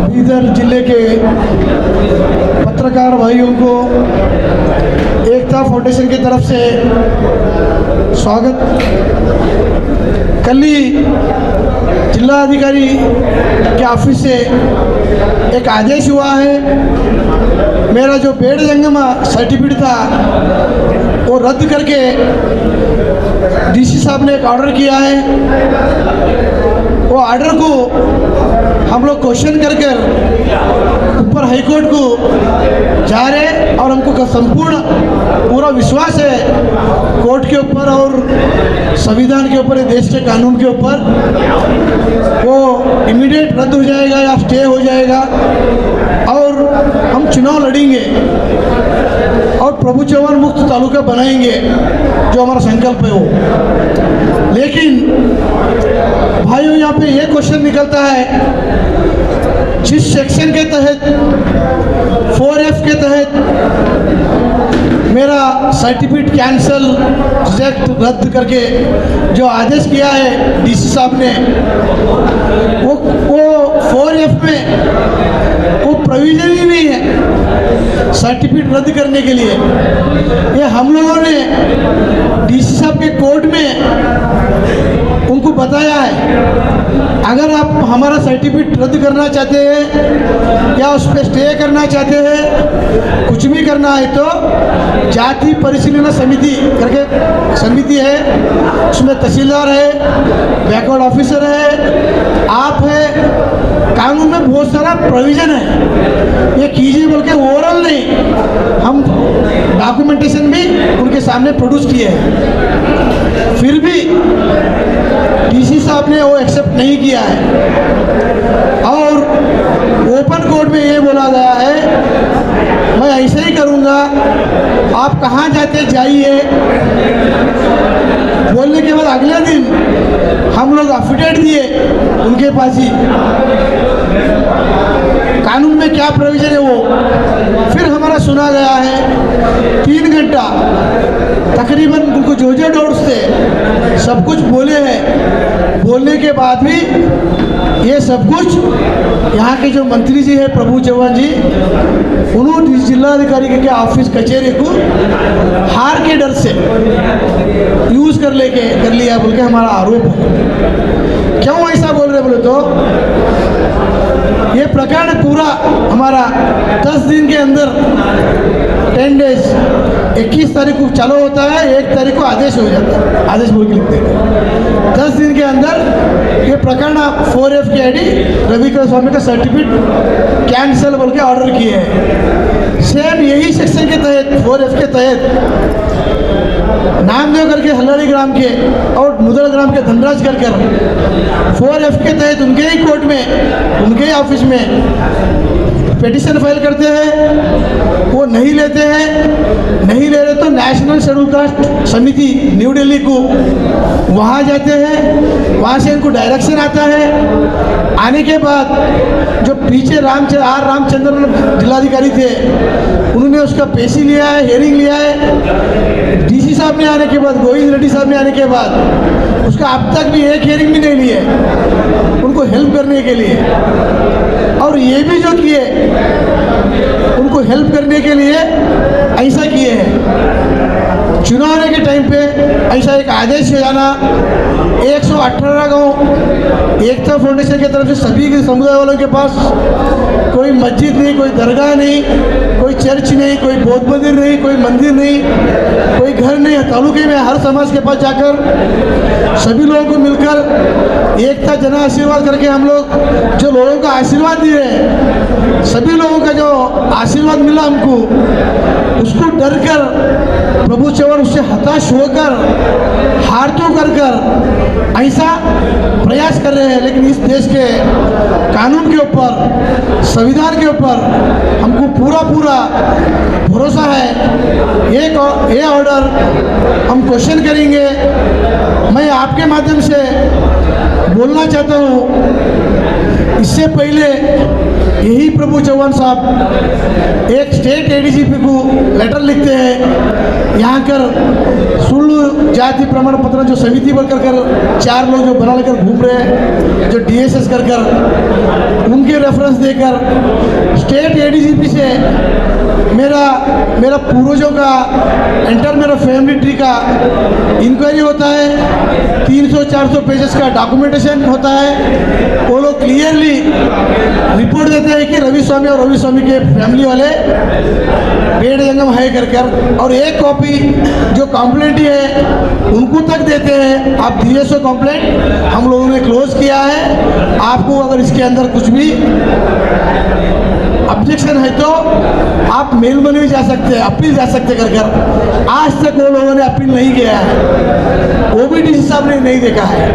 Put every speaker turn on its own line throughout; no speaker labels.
बीदर जिले के पत्रकार भाइयों को एकता फाउंडेशन की तरफ से स्वागत। कल ही जिला अधिकारी के ऑफिस से एक आदेश हुआ है, मेरा जो पेड़ जंगमा सर्टिफिकेट था वो रद्द करके डीसी साहब ने एक ऑर्डर किया है। वो ऑर्डर को हम लोग क्वेश्चन कर ऊपर हाई कोर्ट को जा रहे और हमको संपूर्ण पूरा विश्वास है कोर्ट के ऊपर और संविधान के ऊपर, देश के कानून के ऊपर। वो इमीडिएट रद्द हो जाएगा या स्टे हो जाएगा और हम चुनाव लड़ेंगे और प्रभु चौहान मुक्त तालुका बनाएंगे, जो हमारा संकल्प है वो। लेकिन भाइयों, यहाँ पे ये क्वेश्चन निकलता है, जिस सेक्शन के तहत 4F के तहत मेरा सर्टिफिकेट कैंसल रिजेक्ट रद्द करके जो आदेश किया है डीसी साहब ने, वो 4F में वो प्रोविजन ही नहीं है सर्टिफिकेट रद्द करने के लिए। ये हम लोगों ने डीसी साहब के कोर्ट में उनको बताया है, अगर आप हमारा सर्टिफिकेट रद्द करना चाहते हैं या उस पर स्टे करना चाहते हैं, कुछ भी करना है, तो जाति परिशीलन समिति करके समिति है, उसमें तहसीलदार है, बैकवर्ड ऑफिसर है, आप है, कानून में बहुत सारा प्रोविजन है। ये कीजिए बोल के ओवरऑल नहीं, हम डॉक्यूमेंटेशन भी उनके सामने प्रोड्यूस किए हैं, फिर भी डीसी साहब ने वो एक्सेप्ट नहीं किया है। और ओपन कोर्ट में ये बोला गया है, मैं ऐसे ही करूँगा, आप कहाँ जाते जाइए। बोलने के बाद अगले दिन हम लोग एफिडेविट दिए उनके पास ही, कानून में क्या प्रोविजन है वो। फिर हमारा सुना गया है 3 घंटा तकरीबन, उनको जो डाउट्स थे सब कुछ बोले हैं। बोलने के बाद भी ये सब कुछ यहाँ के जो मंत्री जी है प्रभु चौहान जी, उन्होंने जिलाधिकारी के ऑफिस कचहरी को हार के डर से यूज़ कर लिया बोल के हमारा आरोप है। क्यों ऐसा बोल रहे बोले तो, ये प्रकरण पूरा हमारा 10 दिन के अंदर 10 डेज 21 तारीख को चालू होता है, 1 तारीख को आदेश हो जाता है, आदेश बोल के लिखते हैं। 10 दिन के अंदर ये प्रकरण 4F के आईडी रविकर स्वामी का सर्टिफिकेट कैंसिल बोल के ऑर्डर किए हैं। सेम यही सेक्शन के तहत 4F के तहत नामदेव करके हल्लाड़ी ग्राम के और मुदल ग्राम के धनराज कर 4F के तहत उनके ही कोर्ट में, उनके ही ऑफिस में पिटीशन फाइल करते हैं, वो नहीं लेते हैं। नहीं ले रहे तो नेशनल शेड्यूल कास्ट समिति न्यू दिल्ली को वहाँ जाते हैं, वहाँ से इनको डायरेक्शन आता है। आने के बाद जो पीछे रामचंद्र जिलाधिकारी थे, उन्होंने उसका पेशी लिया है, हियरिंग लिया है। डीसी साहब ने आने के बाद, गोविंद रेड्डी साहब ने आने के बाद उसका अब तक भी एक हियरिंग भी नहीं ली है उनको हेल्प करने के लिए। और ये भी जो किए उनको हेल्प करने के लिए ऐसा किए हैं। चुनाव के टाइम पे ऐसा एक आदेश हो जाना, 118 गाँव एकता फाउंडेशन की तरफ से सभी के समुदाय वालों के पास कोई मस्जिद नहीं, कोई दरगाह नहीं, कोई चर्च नहीं, कोई बौद्ध मंदिर नहीं, कोई मंदिर नहीं, कोई घर नहीं है। तालुके में हर समाज के पास जाकर सभी लोगों को मिलकर एकता जन आशीर्वाद करके हम लोग जो लोगों का आशीर्वाद दिए हैं, सभी लोगों का जो आशीर्वाद मिला हमको, उसको डर कर प्रभु चौहान उससे हताश होकर हारतों कर ऐसा प्रयास कर रहे हैं। लेकिन इस देश के कानून के ऊपर, संविधान के ऊपर हमको पूरा भरोसा है। ये ऑर्डर हम क्वेश्चन करेंगे। मैं आपके माध्यम से बोलना चाहता हूँ, इससे पहले यही प्रभु चौहान साहब एक स्टेट एडीजीपी को लेटर लिखते हैं, यहाँ कर सुल्लू जाति प्रमाण पत्र जो समिति बनकर कर 4 लोग जो बना लेकर घूम रहे हैं, जो डीएसएस कर उनके रेफरेंस देकर स्टेट एडीजीपी से मेरा पूर्वजों का एंटर मेरा फैमिली ट्री का इंक्वायरी होता है, 300-400 पेजेस का डॉक्यूमेंटेशन होता है। वो लोग क्लियरली रिपोर्ट देते हैं कि रवि स्वामी और रवि स्वामी के फैमिली वाले पेड़ जंगम है कर और एक कॉपी जो कंप्लेंट है उनको तक देते हैं, आप दिए सो कंप्लेंट हम लोगों ने क्लोज किया है, आपको अगर इसके अंदर कुछ भी ऑब्जेक्शन है तो आप मेल में भी जा सकते हैं, अपील जा सकते कर आज तक वो लोगों ने अपील नहीं किया है, ओबीडीसी साहब ने नहीं देखा है।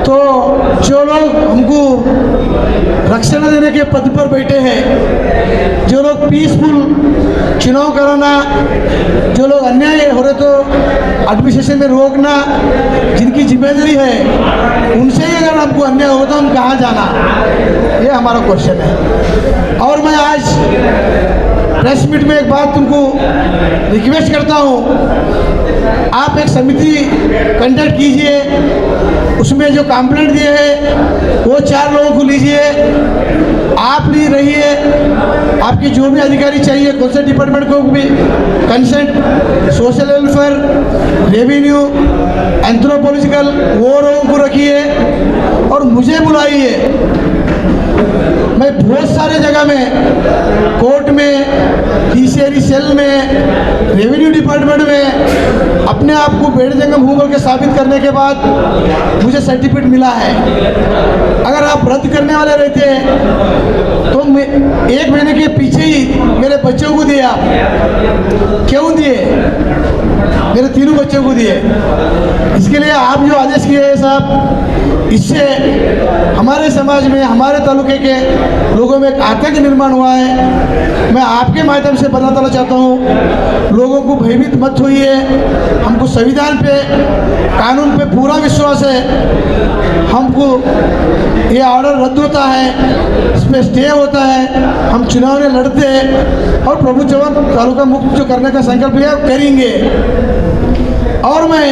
तो जो लोग हमको रक्षण देने के पद पर बैठे हैं, जो लोग पीसफुल चुनाव कराना, जो लोग अन्याय हो रहे तो एडमिनिस्ट्रेशन में रोकना, जिनकी जिम्मेदारी है उनसे ही अगर हमको अन्याय हो तो हम कहाँ जाना, ये हमारा क्वेश्चन है। और मैं आज प्रेस मीट में एक बात तुमको रिक्वेस्ट करता हूँ, आप एक समिति कंडक्ट कीजिए, उसमें जो कंप्लेंट दिए हैं वो 4 लोगों को लीजिए, आप भी रहिए, आपकी जो भी अधिकारी चाहिए कौन से डिपार्टमेंट को भी consent, social welfare, revenue, anthropological, वो लोगों को रखिए और मुझे बुलाइए। मैं बहुत सारे जगह में, कोर्ट में, पीसीआरई सेल में, रेवेन्यू डिपार्टमेंट में अपने आप को बेड़ जंगम हूँ बोल के साबित करने के बाद मुझे सर्टिफिकेट मिला है। अगर आप रद्द करने वाले रहते तो 1 महीने के पीछे ही मेरे बच्चों को दिए, आप क्यों दिए? मेरे 3 बच्चों को दिए। इसके लिए आप जो आदेश किए हैं साहब, इससे हमारे समाज में, हमारे तालुके के लोगों में एक आतंक निर्माण हुआ है। मैं आपके माध्यम से बताना चाहता हूँ, लोगों को भयभीत मत होइए, हमको संविधान पे, कानून पे पूरा विश्वास है। हमको ये ऑर्डर रद्द होता है, इसमें स्टे होता है, हम चुनाव में लड़ते हैं और प्रभु चौहान तालुका मुक्त जो करने का संकल्प लिया करेंगे। और मैं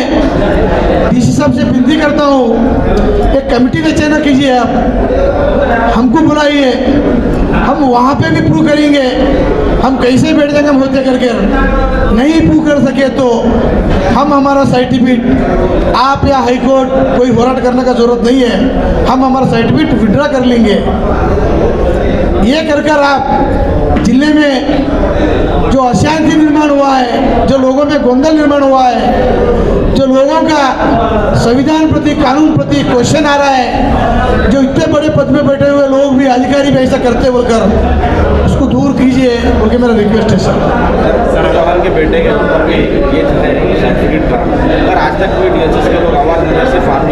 डीसी साहब से विनती करता हूँ, एक कमेटी रचना कीजिए, आप हमको बुलाइए, हम वहाँ पे भी प्रूव करेंगे हम कैसे बेड़ जंगम होते करके। नहीं प्रूव कर सके तो हम हमारा सर्टिफिकेट, आप या हाईकोर्ट कोई होराट करने का जरूरत नहीं है, हम हमारा सर्टिफिकेट विड्रॉ कर लेंगे। ये कर आप जिले में जो अशांति निर्माण हुआ है, जो लोगों में गोंदल निर्माण हुआ है, जो लोगों का संविधान प्रति, कानून प्रति क्वेश्चन आ रहा है, जो इतने बड़े पद में बैठे हुए लोग भी, अधिकारी भी ऐसा करते बोलकर उसको दूर कीजिए बोल के मेरा रिक्वेस्ट है सर।
चौहान के बेटे के ऊपर भी ये सर्टिफिकेट का, अगर आज तक कोई डीएसएस के लोग आवाज़ नहीं, सिर्फ आप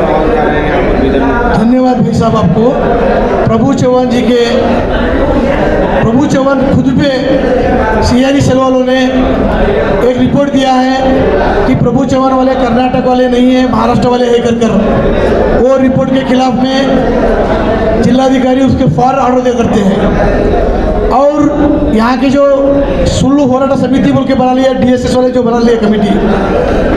आवाज़ कर रहे हैं यहाँ पर।
धन्यवाद भाई साहब आपको। प्रभु चौहान जी के, प्रभु चौहान खुद पे सीआईडी सेल वालों ने एक रिपोर्ट दिया है कि प्रभु चौहान वाले कर्नाटक वाले नहीं है, महाराष्ट्र वाले है कर वो रिपोर्ट के खिलाफ में जिलाधिकारी उसके फॉर ऑर्डर करते हैं। और यहाँ के जो सुल्लू होराटा समिति बोल के बना लिया, डीएसएस वाले जो बना लिया कमेटी,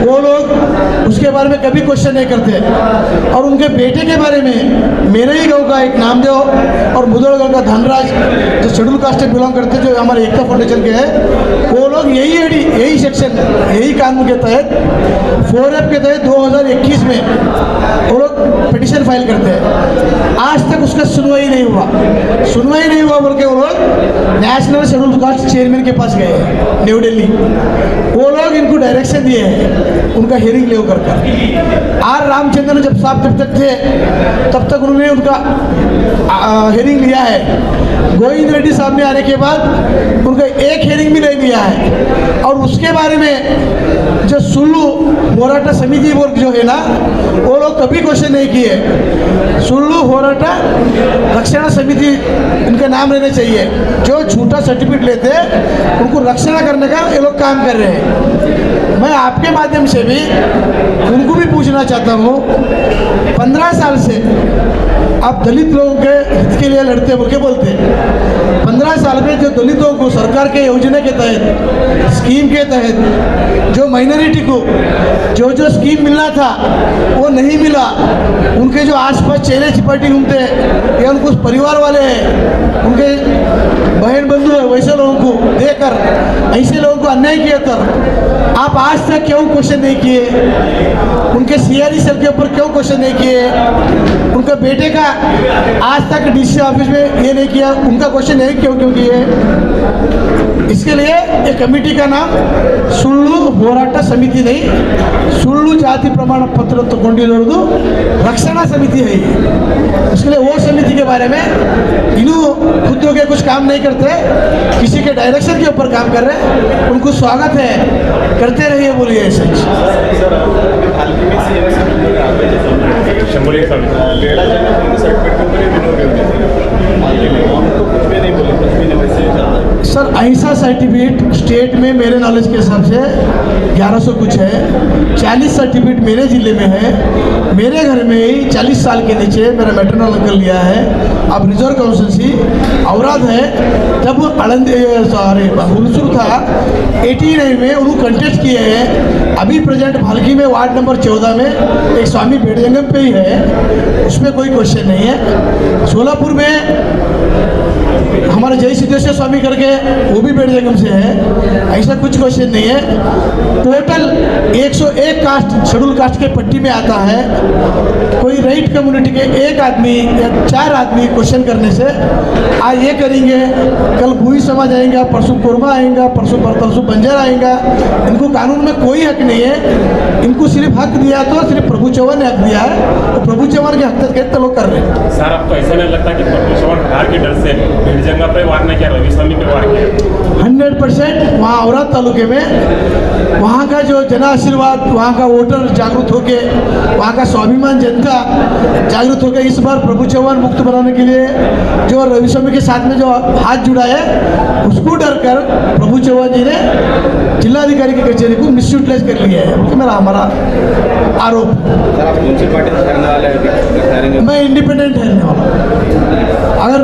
वो लोग उसके बारे में कभी क्वेश्चन नहीं करते। और उनके बेटे के बारे में मेरे ही गांव का एक नामदेव और मुदड़गढ़ का धनराज जो शेड्यूल कास्ट से बिलोंग करते, जो हमारे एकता फाउंडेशन के हैं, वो लोग यही सेक्शन, यही कानून के तहत 4F के तहत 2021 में वो लोग पिटिशन फाइल करते हैं। आज तक उसका सुनवाई नहीं हुआ बोल के वो लोग नेशनल शेड्यूल कास्ट चेयरमैन के पास गए न्यू दिल्ली। वो लोग इनको डायरेक्शन दिए हैं उनका हियरिंग ले कर। आर रामचंद्रन जब तक थे तब तक उन्होंने उनका हियरिंग लिया है। गोविंद रेड्डी साहब ने आने के बाद उनका एक हियरिंग भी नहीं लिया है। और उसके बारे में जो सुल्लू होराटा समिति बोर्ड जो है ना, वो लोग कभी क्वेश्चन नहीं किए। सुल्लू होराटा रक्षणा समिति इनका नाम रहना चाहिए। जो झूठा सर्टिफिकेट लेते हैं उनको रक्षणा करने का ये लोग काम कर रहे हैं। मैं आपके माध्यम से भी उनको भी पूछना चाहता हूँ, 15 साल से आप दलित लोगों के हित के लिए लड़ते बोल के बोलते 15 साल में जो दलितों को सरकार के योजना के तहत स्कीम के तहत जो माइनॉरिटी को जो स्कीम मिलना था वो नहीं मिला। उनके जो आसपास चेहरे चिपाटी घूमते हैं या उनको परिवार वाले हैं उनके बहन बंधु है वैसे लोगों को देकर ऐसे लोगों को अन्याय किया था। आप आज तक क्यों क्वेश्चन नहीं किए? उनके सीआरई सेल के ऊपर क्यों क्वेश्चन नहीं किए? उनके बेटे का आज तक डीसी ऑफिस में ये नहीं किया, उनका क्वेश्चन नहीं क्यों किए? इसके लिए एक कमेटी का नाम सुಳ್ಳು ಹೋರಾಟ समिति नहीं, सुಳ್ಳು जाति प्रमाण पत्र तಗೊಂಡಿರೋದು रक्षणा समिति है ये। इसके लिए वो समिति के बारे में इन्हों खुद के कुछ काम नहीं करते, किसी के डायरेक्शन के ऊपर काम कर रहे हैं। उनको स्वागत है, करते रहिए, बोलिए सच। सर ऐसा सर्टिफिकेट स्टेट में मेरे नॉलेज के हिसाब से 1100 कुछ है, 40 सर्टिफिकेट मेरे ज़िले में है। मेरे घर में ही 40 साल के नीचे मेरा मैटरनल अंकल लिया है। अब रिजर्व काउंसिल औराद है, जब हुलसूर था 89 में उन्होंने कंटेस्ट किए हैं। अभी प्रेजेंट भालकी में वार्ड नंबर 14 में एक स्वामी बेड़जंगम पे ही है, उसमें कोई क्वेश्चन नहीं है। सोलापुर में हमारे जय सिद्धेश्वर स्वामी करके वो भी बेड़जंगम से है, ऐसा कुछ क्वेश्चन नहीं है। टोटल 101 कास्ट शेड्यूल कास्ट के पट्टी में आता है। कोई राइट कम्युनिटी के एक आदमी या 4 आदमी क्वेश्चन करने से आज ये करेंगे, कल भूई समाज आएगा, परसों कोरमा आएगा, परसों बंजारा आएगा। इनको कानून में कोई हक नहीं है। इनको सिर्फ हक दिया तो सिर्फ प्रभु चौहान ने हक दिया है, तो प्रभु चौहान के हक तक लोग कर रहे हैं।
सर आपको ऐसा नहीं लगता कि प्रभु चौहान हार के डर से बेड़जंगा पे वार नहीं किया, रवि स्वामी पे वार किया?
100% वहाँ औरत तालुके में वहाँ का जो जन आशीर्वाद, वहाँ का वोटर जागरूक होके, वहाँ का स्वाभिमान जनता जागरूक होके इस बार प्रभु चौहान मुक्त बनाने के लिए जो रवि स्वामी के साथ में जो हाथ जुड़ा है, उसको डर कर प्रभु चौहान जी ने जिलाधिकारी की कचहरी को मिसयूटिलाइज कर लिया है, क्योंकि मेरा हमारा आरोप।
सर आप कौन सी पार्टी से ठहरने वाले हैं?
मैं इंडिपेंडेंट ठहरने वाला हूँ। अगर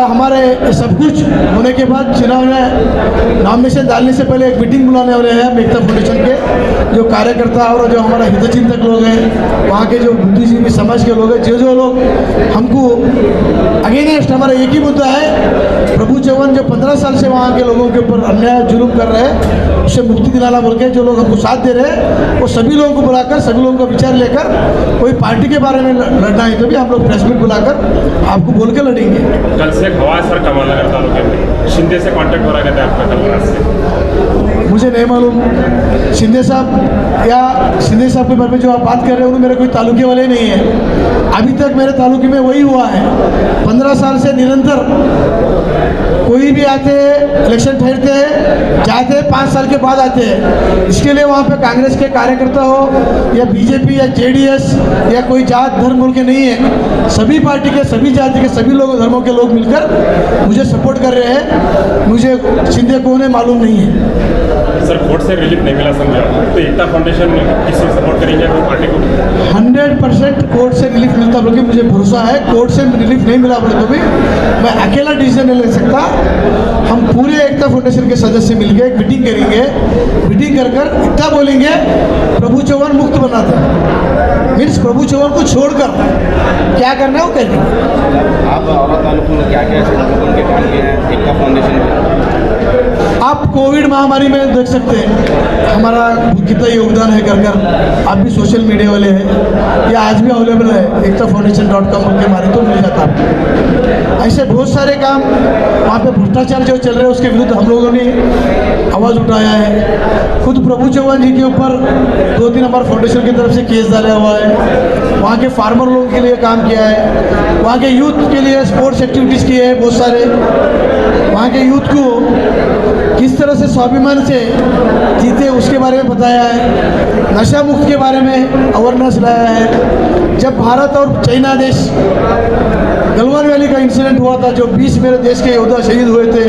हमारे सब कुछ होने के बाद चुनाव में नॉमिनेशन डालने से पहले एक मीटिंग बुलाने वाले हैं एकता फाउंडेशन के जो कार्यकर्ता और जो हमारा हितचिंतक लोग हैं, वहाँ के जो बुद्धिजीवी समाज के लोग हैं, जो लोग हमको अगेंस्ट, हमारा एक ही मुद्दा है, प्रभु चौहान जो 15 साल से वहाँ के लोगों के ऊपर अन्याय जुल्म कर रहे हैं, उससे मुक्ति दिलाना बोल के जो लोग हमको साथ दे रहे हैं, वो सभी लोगों को बुलाकर सभी लोगों का विचार लेकर कोई पार्टी के बारे में लड़ना है तो भी हम लोग प्रेस मीट बुलाकर आपको बोल के लड़ेंगे।
कल से हवा सर कमाल नगर तालुके में शिंदे से कांटेक्ट हो रहा है आपका कल रात से?
मुझे नहीं मालूम। शिंदे साहब या शिंदे साहब के बारे में जो आप बात कर रहे हो उन्हें मेरे कोई तालुके वाले नहीं है। अभी तक मेरे तालुके में वही हुआ है, 15 साल से निरंतर कोई भी आते हैं, इलेक्शन ठहरते हैं, जाते हैं, 5 साल के बाद आते हैं। इसके लिए वहाँ पे कांग्रेस के कार्यकर्ता हो या बीजेपी या जेडीएस या कोई जात धर्म बोल के नहीं है, सभी पार्टी के सभी जाति के सभी लोग धर्मों के लोग मिलकर मुझे सपोर्ट कर रहे हैं। मुझे शिंदे कौन है मालूम नहीं है।
सर कोर्ट से रिलीफ नहीं मिला समझा, तो एकता फाउंडेशन किसी सपोर्ट करेंगे कोई पार्टी को?
100% कोर्ट से रिलीफ मिलता बोल के मुझे भरोसा है। कोर्ट से रिलीफ नहीं मिला बोले तो भी मैं अकेला डिसीजन नहीं ले सकता। हम पूरे एकता फाउंडेशन के सदस्य मिलकर एक मीटिंग करेंगे, मीटिंग कर कर इतना बोलेंगे प्रभु चौहान मुक्त बनाते हैं, मीन्स प्रभु चौहान को छोड़कर क्या करना है वो करेंगे।
आप औरत तालुक में क्या क्या उनके काम किए हैं एकता फाउंडेशन में?
आप कोविड महामारी में देख सकते हैं हमारा कितना योगदान है कर कर। आप भी सोशल मीडिया वाले हैं, या आज भी अवेलेबल है ektafoundation.com के मारे तो मिल जाता आपको। ऐसे बहुत सारे काम वहाँ पे भ्रष्टाचार जो चल रहे हैं उसके विरुद्ध हम लोगों ने आवाज़ उठाया है। खुद प्रभु चौहान जी के ऊपर 2-3 हमारे फाउंडेशन की तरफ से केस डाला हुआ है। वहाँ के फार्मर लोगों के लिए काम किया है, वहाँ के यूथ के लिए स्पोर्ट्स एक्टिविटीज़ किए हैं बहुत सारे। वहाँ के यूथ को किस तरह से स्वाभिमान से जीते उसके बारे में बताया है। नशा मुक्त के बारे में अवेयरनेस लाया है। जब भारत और चाइना देश गलवान वैली का इंसिडेंट हुआ था, जो 20 मेरे देश के योद्धा शहीद हुए थे,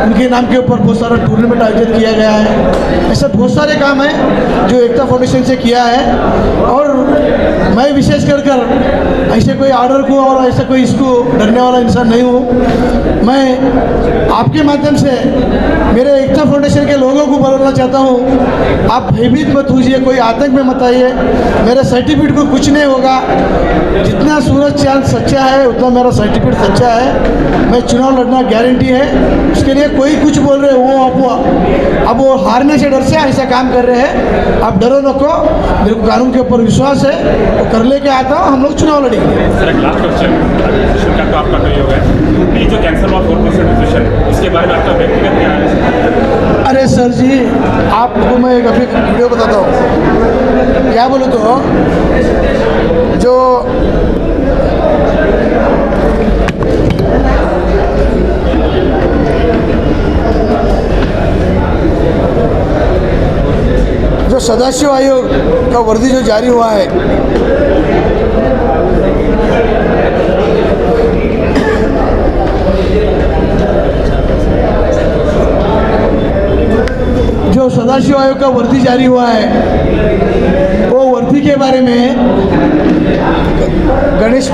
उनके नाम के ऊपर बहुत सारा टूर्नामेंट आयोजित किया गया है। ऐसे बहुत सारे काम हैं जो एकता फाउंडेशन से किया है। और मैं विशेष कर ऐसे कोई ऑर्डर को और ऐसा कोई इसको डरने वाला इंसान नहीं हूँ। मैं आपके माध्यम से मेरे एकता फाउंडेशन के लोगों को बोलना चाहता हूँ, आप भयभीत मत होइए, कोई आतंक में मत आइए। मेरे सर्टिफिकेट को कुछ नहीं होगा। जितना सूरज चांद सच्चा है उतना मेरा सर्टिफिकेट सच्चा है। मैं चुनाव लड़ना गारंटी है। उसके लिए कोई कुछ बोल रहे वो अब वो हारने से डर से ऐसा काम कर रहे हैं। आप डरो नको, मेरे को कानून के ऊपर विश्वास है, वो कर लेके आता हूँ, हम लोग चुनाव लड़ेंगे।
सर एक लास्ट क्वेश्चन का तो आपका तो ये होगा, यूपी जो कैंसिल हुआ 4% रिजर्वेशन, उसके बारे में आपका व्यक्तिगत क्या है?
अरे सर जी, आपको मैं एक अभी वीडियो बताता हूँ। क्या बोलूँ तो जो सदाशिव आयोग का वर्दी जो जारी हुआ है, जो सदाशिव आयोग का वर्दी जारी हुआ है, वो वर्दी के बारे में गणेश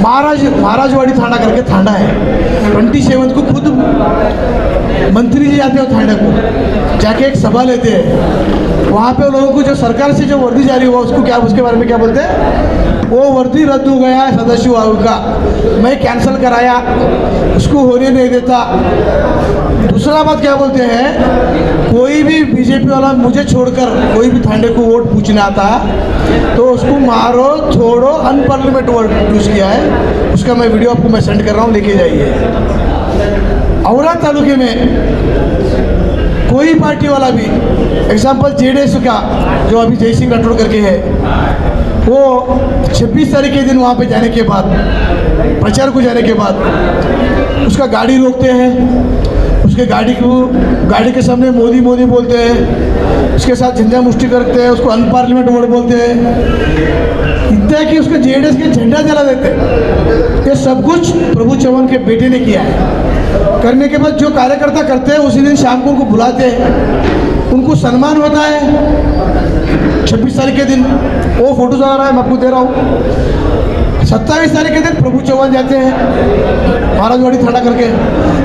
महाराजवाड़ी थाना करके थाना है। 27 को खुद मंत्री जी आते हो थाने को, जाके एक सभा लेते हैं। वहाँ पे लोगों को जो सरकार से जो वर्दी जारी हुआ उसको क्या, उसके बारे में क्या बोलते हैं, वो वर्दी रद्द हो गया है सदाशिव आयोग का, मैं कैंसिल कराया, उसको होने नहीं देता। दूसरा बात क्या बोलते हैं, कोई भी बीजेपी वाला मुझे छोड़कर कोई भी थाने को वोट पूछने आता तो उसको मारो छोड़ो, अनपार्लियामेंट वर्ड यूज़ किया है। उसका मैं वीडियो आपको मैं सेंड कर रहा हूँ, लेके जाइए। औरा तालुके में कोई पार्टी वाला भी, एग्जाम्पल जेडीएस का जो अभी जय सिंह राठौड़ करके है, वो 26 तारीख के दिन वहाँ पे जाने के बाद, प्रचार को जाने के बाद उसका गाड़ी रोकते हैं, उसके गाड़ी के सामने मोदी मोदी बोलते हैं, उसके साथ झंडा मुष्टि करते हैं, उसको अनपार्लियामेंट वर्ड बोलते हैं, इतना कि उसके जेडीएस के झंडा जला देते हैं। ये सब कुछ प्रभु चौहान के बेटे ने किया है। करने के बाद जो कार्यकर्ता करते हैं उसी दिन शाम को उनको बुलाते हैं, उनको सम्मान होता है। 26 तारीख के दिन वो फोटो आ रहा है, मैं आपको दे रहा हूँ। 27 तारीख के दिन प्रभु चौहान जाते हैं महाराजवाड़ी थाना करके,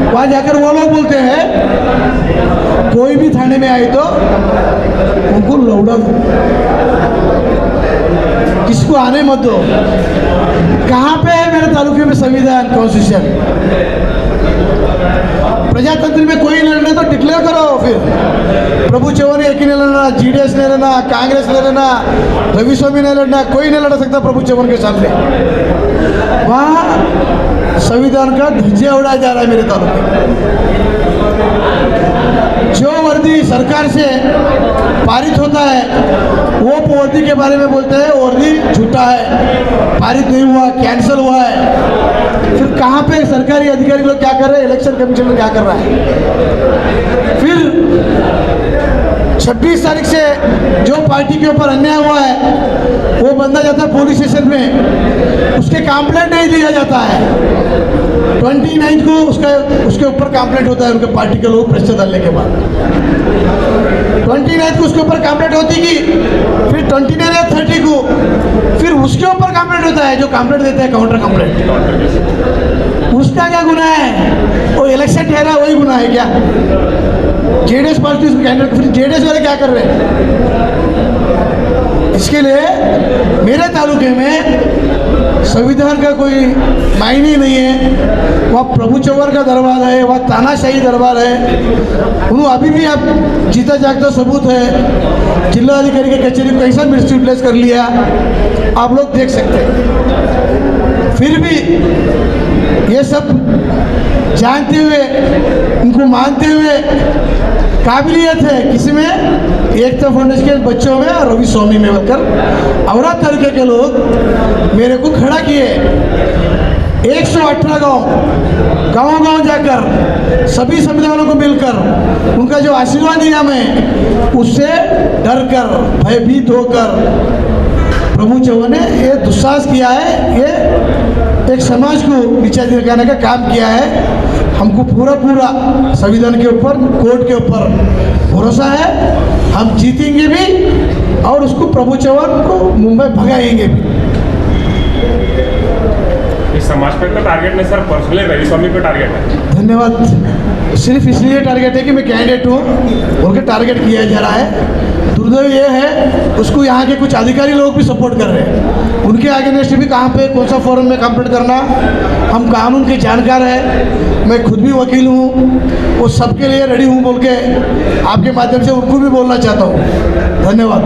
वहाँ जाकर वो लोग बोलते हैं कोई भी थाने में आए तो उनको लौटा दो, किसको आने मत दो। कहाँ पे है मेरे तालुके में संविधान, कॉन्स्टिट्यूशन? प्रजातंत्र में कोई नहीं लड़ना तो डिक्लेयर करो। फिर प्रभु चौहान एक ही नहीं लड़ना, जीडीएस नहीं लड़ना, कांग्रेस नहीं लड़ना, रवि स्वामी नहीं लड़ना, कोई नहीं लड़ सकता प्रभु चौहान के सामने। वहाँ संविधान का ध्वजा उड़ाया जा रहा है मेरे तालुके। जो वर्दी सरकार से पारित होता है वो वर्दी के बारे में बोलते हैं वर्दी झूठा है, पारित नहीं हुआ, कैंसिल हुआ है। फिर कहाँ पे सरकारी अधिकारी लोग क्या कर रहे हैं, इलेक्शन कमीशन में क्या कर रहा है। फिर 26 तारीख से जो पार्टी के ऊपर अन्याय हुआ है वो बंदा जाता है पुलिस स्टेशन में, उसके कंप्लेंट नहीं दिया जाता है। 29 को उसके ऊपर कंप्लेंट होता है, उनके पार्टी के लोग प्रेशर डालने के बाद 29 को उसके ऊपर कंप्लेंट होती कि फिर 29 या 30 को फिर उसके ऊपर कंप्लेंट होता है, जो कंप्लेंट देता है काउंटर कंप्लेंट। उसका क्या गुनाह है? वो इलेक्शन ठहरा वही गुनाह है क्या? जेडीएस पार्टी कैंडिडेट, फिर जेडीएस वाले क्या कर रहे हैं? इसके लिए मेरे तालुके में संविधान का कोई मायने नहीं है। वहाँ प्रभु चौहान का दरबार है, वहाँ तानाशाही दरबार है। उन्होंने अभी भी आप जीता जागता सबूत है, जिला अधिकारी के कचहरी को कैसा मिसयूटिलाइज कर लिया आप लोग देख सकते हैं। फिर भी ये सब जानते हुए, इनको मानते हुए काबिलियत है किसी में, एकता फाउंडेशन के बच्चों में और रवि स्वामी में बनकर औरा तालुके के लोग मेरे को खड़ा किए। 118 गांव जाकर सभी संविधानों को मिलकर उनका जो आशीर्वाद दिया मैं, उससे डर कर भयभीत होकर प्रभु चौहान ने ये दुस्साहस किया है, ये एक समाज को नीचा दिखाने का काम किया है। हमको पूरा संविधान के ऊपर, कोर्ट के ऊपर भरोसा है, हम जीतेंगे भी और उसको प्रभु चौहान को मुंबई भगाएंगे भी।
इस समाज पे तो टारगेट नहीं सर, पर्सनली रवि स्वामी पे टारगेट है।
धन्यवाद। सिर्फ इसलिए टारगेट है कि मैं कैंडिडेट हूँ, बोल टारगेट किया जा रहा है। दुर्दैव ये है उसको यहाँ के कुछ अधिकारी लोग भी सपोर्ट कर रहे हैं। उनके अगेंस्ट भी कहाँ पे कौन सा फोरम में कंप्लेंट करना, हम कानून के जानकार हैं, मैं खुद भी वकील हूँ, वो सबके लिए रेडी हूँ बोल के आपके माध्यम से उनको भी बोलना चाहता हूँ। धन्यवाद।